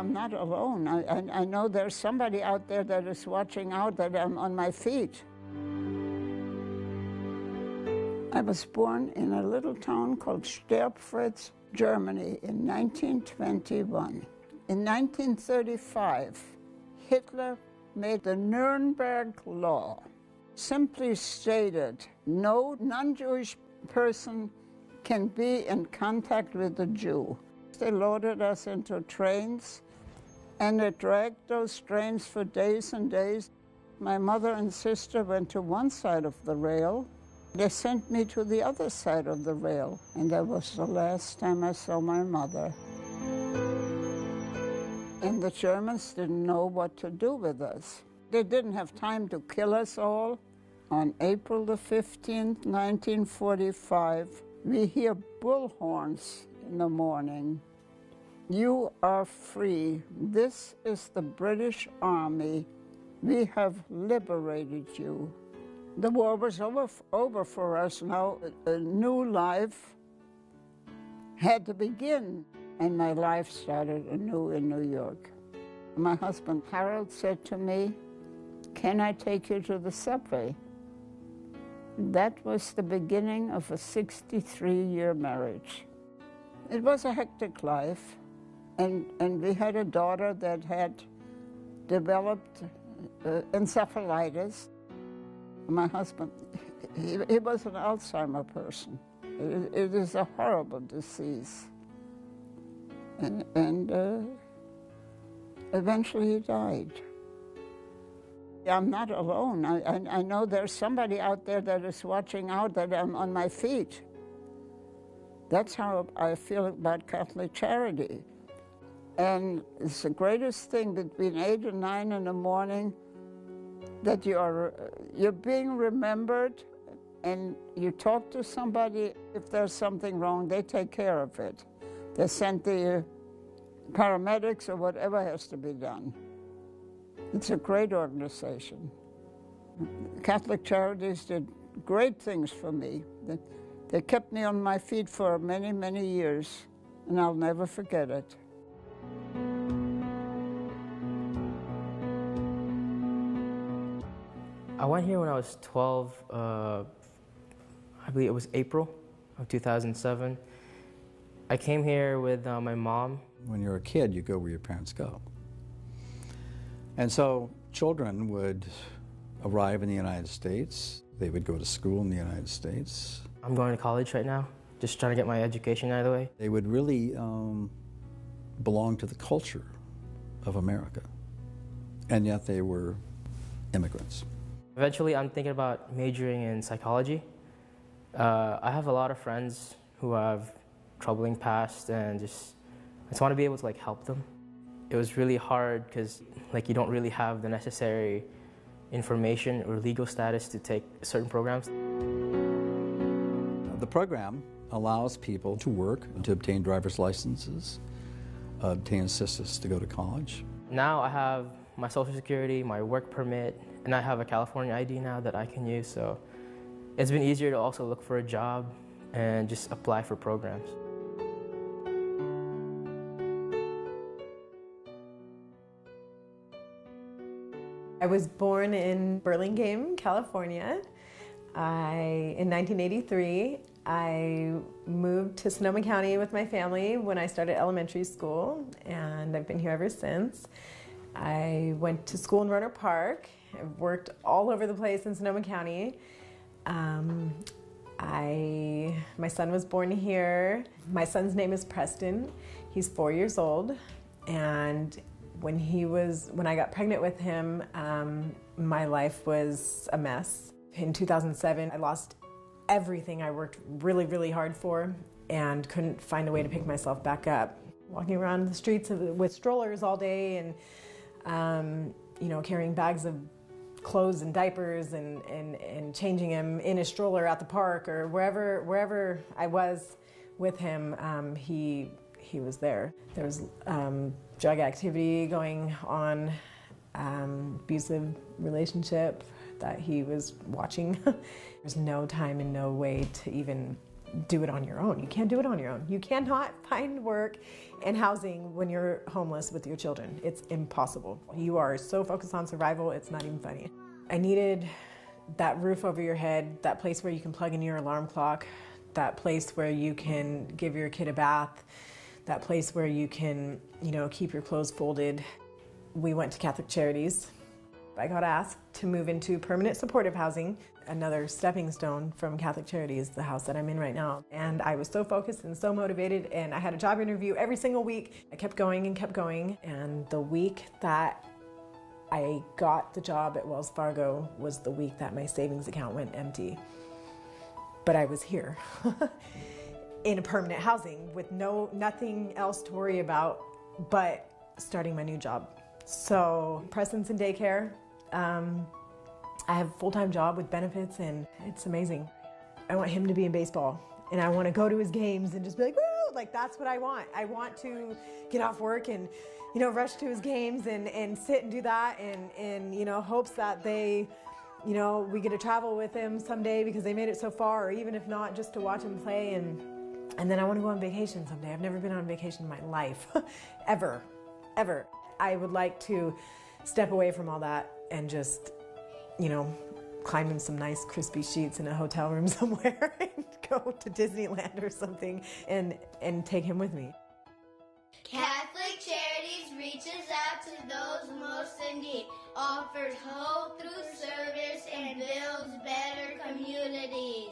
I'm not alone. I know there's somebody out there that is watching out, that I'm on my feet. I was born in a little town called Sterbfritz, Germany in 1921. In 1935, Hitler made the Nuremberg Law. Simply stated, no non-Jewish person can be in contact with a Jew. They loaded us into trains, and they dragged those trains for days and days. My mother and sister went to one side of the rail. They sent me to the other side of the rail, and that was the last time I saw my mother. And the Germans didn't know what to do with us. They didn't have time to kill us all. On April the 15th, 1945, we hear bullhorns in the morning. You are free. This is the British Army. We have liberated you. The war was over for us now. A new life had to begin, and my life started anew in New York. My husband Harold said to me, "Can I take you to the subway?" That was the beginning of a 63-year marriage. It was a hectic life, and we had a daughter that had developed encephalitis. My husband, he was an Alzheimer person. It is a horrible disease. And eventually he died. I'm not alone. I know there's somebody out there that is watching out, that I'm on my feet. That's how I feel about Catholic Charity. And it's the greatest thing between 8 and 9 in the morning, that you're being remembered, and you talk to somebody. If there's something wrong, they take care of it. They send the paramedics or whatever has to be done. It's a great organization. Catholic Charities did great things for me. They kept me on my feet for many, many years, and I'll never forget it. I went here when I was 12, I believe it was April of 2007. I came here with my mom. When you're a kid, you go where your parents go. And so children would arrive in the United States. They would go to school in the United States. I'm going to college right now, just trying to get my education out of the way. They would really belong to the culture of America, and yet they were immigrants. Eventually, I'm thinking about majoring in psychology. I have a lot of friends who have troubling past, and I just want to be able to help them. It was really hard because you don't really have the necessary information or legal status to take certain programs. The program allows people to work, to obtain driver's licenses, obtain assistance to go to college. Now I have my Social Security, my work permit, and I have a California ID now that I can use, so it's been easier to also look for a job and just apply for programs. I was born in Burlingame, California. In 1983, I moved to Sonoma County with my family when I started elementary school, and I've been here ever since. I went to school in Rohnert Park. I've worked all over the place in Sonoma County. My son was born here. My son's name is Preston. He's 4 years old, and when I got pregnant with him, my life was a mess. In 2007, I lost everything I worked really, really hard for and couldn't find a way to pick myself back up. Walking around the streets with strollers all day and carrying bags of clothes and diapers and changing him in a stroller at the park or wherever I was with him, he was there. There was drug activity going on, abusive relationship that he was watching. There's no time and no way to even do it on your own. You can't do it on your own. You cannot find work and housing when you're homeless with your children. It's impossible. You are so focused on survival, it's not even funny. I needed that roof over your head, that place where you can plug in your alarm clock, that place where you can give your kid a bath, that place where you can, keep your clothes folded. We went to Catholic Charities. I got asked to move into permanent supportive housing, another stepping stone from Catholic Charities, the house that I'm in right now. And I was so focused and so motivated, and I had a job interview every single week. I kept going and kept going, and the week that I got the job at Wells Fargo was the week that my savings account went empty. But I was here in a permanent housing with nothing else to worry about but starting my new job. So Preston's in daycare. I have a full-time job with benefits, and it's amazing. I want him to be in baseball, and I want to go to his games and just be like, woo! Like, that's what I want. I want to get off work and, rush to his games and sit and do that and hopes that they, we get to travel with him someday because they made it so far, or even if not, just to watch him play. And then I want to go on vacation someday. I've never been on vacation in my life, ever. I would like to step away from all that and just, climb in some nice crispy sheets in a hotel room somewhere and go to Disneyland or something and take him with me. Catholic Charities reaches out to those most in need, offers hope through service, and builds better communities.